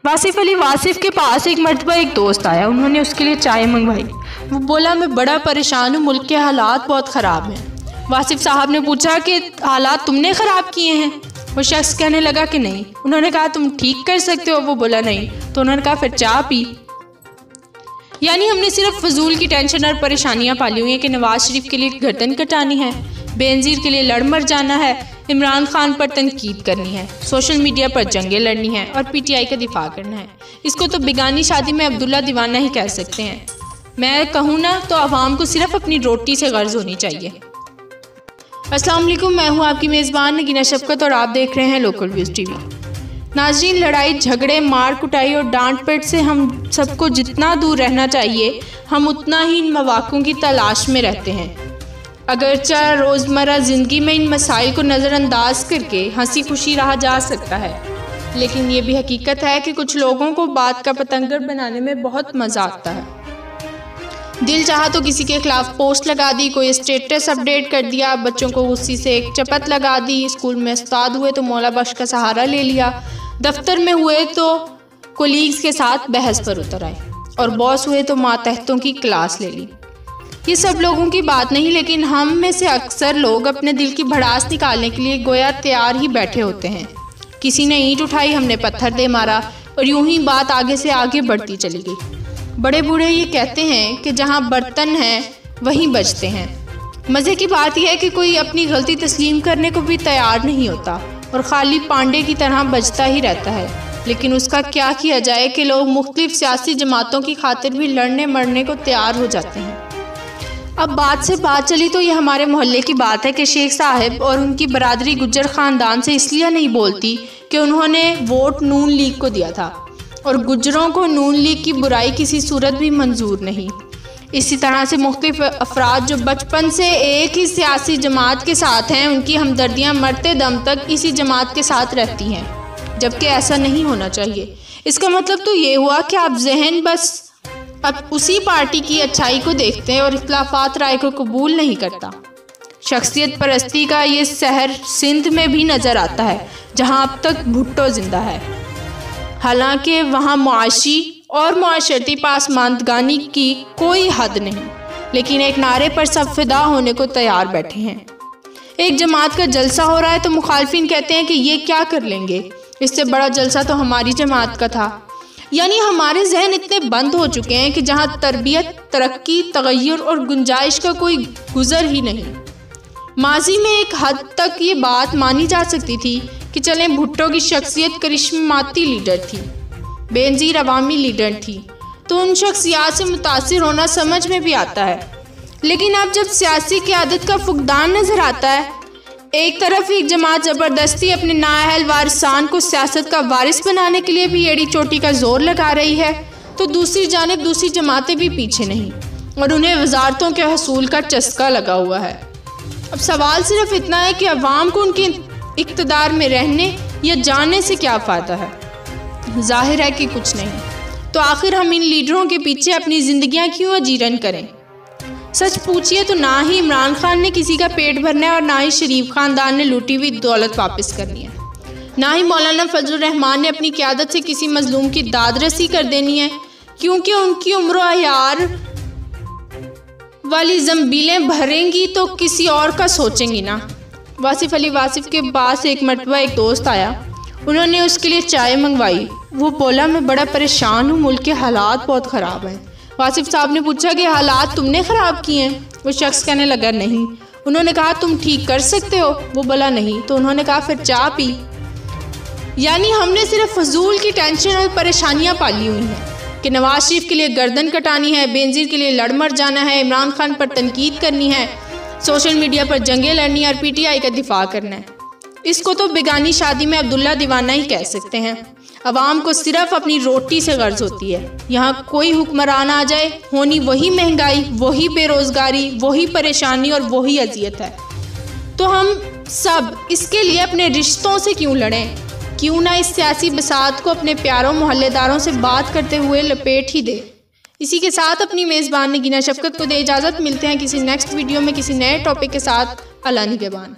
واصف علی واصف کے پاس ایک مرتبہ ایک دوست آیا. انہوں نے اس کے لیے چائے منگوائی. وہ بولا میں بڑا پریشان ہوں, ملک کے حالات بہت خراب ہیں. واصف صاحب نے پوچھا کہ حالات تم نے خراب کیے ہیں؟ وہ شخص کہنے لگا کہ نہیں. انہوں نے کہا تم ٹھیک کر سکتے ہو؟ وہ بولا نہیں. تو انہوں نے کہا پھر چائے پی. یعنی ہم نے صرف فضول کی ٹینشن اور پریشانیاں پالی ہوئی ہیں کہ نواز شریف کے لیے گردن کٹانی ہے, بینظیر کے لیے لڑ مر جانا ہے, عمران خان پر تنقید کرنی ہے, سوشل میڈیا پر جنگیں لڑنی ہیں اور پی ٹی آئی کا دفاع کرنا ہے. اس کو تو بیگانی شادی میں عبداللہ دیوانہ ہی کہہ سکتے ہیں. میں کہوں نا تو عوام کو صرف اپنی روٹی سے غرض ہونی چاہیے. السلام علیکم, میں ہوں آپ کی میزبان نگینہ شفقت اور آپ دیکھ رہے ہیں لوکل ویوز ٹی وی. ناظرین, لڑائی جھگڑے, مار کٹائی اور ڈانٹ پیٹ سے ہم سب کو جتنا دور رہنا چاہیے ہم اتنا ہی ان مواقعوں کی تلاش میں رہتے ہیں. اگرچہ روزمرہ زندگی میں ان مسائل کو نظر انداز کر کے ہنسی خوشی رہا جا سکتا ہے, لیکن یہ بھی حقیقت ہے کہ کچھ لوگوں کو بات کا پتنگر بنانے میں بہت مزہ آتا ہے. دل چاہا تو کسی کے خلاف پوسٹ لگا دی, کوئی اسٹیٹس اپڈیٹ کر دیا, بچوں کو غصے سے ایک چپت لگا دی, اسکول میں استاد ہوئے تو مولا بخش کا سہارا لے لیا, دفتر میں ہوئے تو کولیگز کے ساتھ بحث پر اتر آئے, اور باس ہوئے تو ماتحتوں کی کلاس لے لی. یہ سب لوگوں کی بات نہیں, لیکن ہم میں سے اکثر لوگ اپنے دل کی بھڑاس نکالنے کے لیے گویا تیار ہی بیٹھے ہوتے ہیں. کسی نے اینٹ اٹھائی, ہم نے پتھر دے مارا, اور یوں ہی بات آگے سے آگے بڑھتی چلی گئی. بڑے بوڑھے یہ کہتے ہیں کہ جہاں برتن ہیں وہیں بجتے ہیں. مزے کی بات یہ ہے کہ کوئی اپنی غلطی تسلیم کرنے کو بھی تیار نہیں ہوتا اور خالی پانڈے کی طرح بجتا ہی رہتا ہے. لیکن اس کا کیا کیا جائے کہ لوگ مختلف سیاسی جماعتوں کی خاطر بھی لڑنے مرنے کو تیار ہو جاتے ہیں. اب بات سے بات چلی تو یہ ہمارے محلے کی بات ہے کہ شیخ صاحب اور ان کی برادری گجر خاندان سے اس لیے نہیں بولتی کہ انہوں نے ووٹ نون لیگ کو دیا تھا, اور گجروں کو نون لیگ کی برائی کسی صورت بھی منظور نہیں. اسی طرح سے مختلف افراد جو بچپن سے ایک ہی سیاسی جماعت کے ساتھ ہیں, ان کی ہمدردیاں مرتے دم تک اسی جماعت کے ساتھ رہتی ہیں, جبکہ ایسا نہیں ہونا چاہیے. اس کا مطلب تو یہ ہوا کہ آپ ذہن بس اب اسی پارٹی کی اچھائی کو دیکھتے ہیں اور اختلافات رائے کو قبول نہیں کرتا. شخصیت پرستی کا یہ سحر سندھ میں بھی نظر آتا ہے, جہاں اب تک بھٹو زندہ ہے. حالانکہ وہاں معاشی اور معاشرتی پاسماندگانی کی کوئی حد نہیں, لیکن ایک نعرے پر سب فدا ہونے کو تیار بیٹھے ہیں. ایک جماعت کا جلسہ ہو رہا ہے تو مخالفین کہتے ہیں کہ یہ کیا کر لیں گے, اس سے بڑا جلسہ تو ہماری جماعت کا تھا. یعنی ہمارے ذہن اتنے بند ہو چکے ہیں کہ جہاں تربیت, ترقی, تغیر اور گنجائش کا کوئی گزر ہی نہیں. ماضی میں ایک حد تک یہ بات مانی جا سکتی تھی کہ چلیں بھٹو کی شخصیت کرشماتی لیڈر تھی, بینظیر عوامی لیڈر تھی, تو ان شخصیات سے متاثر ہونا سمجھ میں بھی آتا ہے. لیکن اب جب سیاسی قیادت کا فقدان نظر آتا ہے, ایک طرف ایک جماعت زبردستی اپنے نااہل وارثان کو سیاست کا وارث بنانے کے لیے بھی ایڑی چوٹی کا زور لگا رہی ہے, تو دوسری جانب دوسری جماعتیں بھی پیچھے نہیں, اور انہیں وزارتوں کے حصول کا چسکا لگا ہوا ہے. اب سوال صرف اتنا ہے کہ عوام کو ان کے اقتدار میں رہنے یا جانے سے کیا فائدہ ہے؟ ظاہر ہے کہ کچھ نہیں. تو آخر ہم ان لیڈروں کے پیچھے اپنی زندگیاں کیوں اجیرن کریں؟ سچ پوچھئے تو نہ ہی عمران خان نے کسی کا پیٹ بھرنا ہے, اور نہ ہی شریف خاندان نے لوٹی ہوئی دولت واپس کرنی ہے, نہ ہی مولانا فضل الرحمان نے اپنی قیادت سے کسی مظلوم کی داد رسی کر دینی ہے, کیونکہ ان کی عمر و عیار والی زنبیلیں بھریں گی تو کسی اور کا سوچیں گی نا. واصف علی واصف کے پاس ایک مرتبہ ایک دوست آیا. انہوں نے اس کے لیے چائے منگوائی. وہ بولا میں بڑا پریشان ہوں, ملک کے حالات بہت خراب ہیں. واصف صاحب نے پوچھا کہ حالات تم نے خراب کیے ہیں؟ وہ شخص کہنے لگا نہیں. انہوں نے کہا تم ٹھیک کر سکتے ہو؟ وہ بولا نہیں. تو انہوں نے کہا پھر چائے پی. یعنی ہم نے صرف فضول کی ٹینشن اور پریشانیاں پالی ہوئی ہیں کہ نواز شریف کے لیے گردن کٹانی ہے, بینظیر کے لیے لڑ مر جانا ہے, عمران خان پر تنقید کرنی ہے, سوشل میڈیا پر جنگیں لڑنی ہے اور پی ٹی آئی کا دفاع کرنا ہے. اس کو تو بیگانی شادی میں عبداللہ دیوانہ ہی کہہ سکتے ہیں. عوام کو صرف اپنی روٹی سے غرض ہوتی ہے. یہاں کوئی حکمران آ جائے, ہونی وہی مہنگائی, وہی بے روزگاری, وہی پریشانی اور وہی اذیت ہے. تو ہم سب اس کے لیے اپنے رشتوں سے کیوں لڑیں؟ کیوں نہ اس سیاسی بساط کو اپنے پیاروں محلے داروں سے بات کرتے ہوئے لپیٹ ہی دے. اسی کے ساتھ اپنی میزبان نگینہ شفقت کو دے اجازت. ملتے ہیں کسی نیکسٹ ویڈیو میں کسی نئے ٹاپک کے ساتھ. اللہ نگہبان.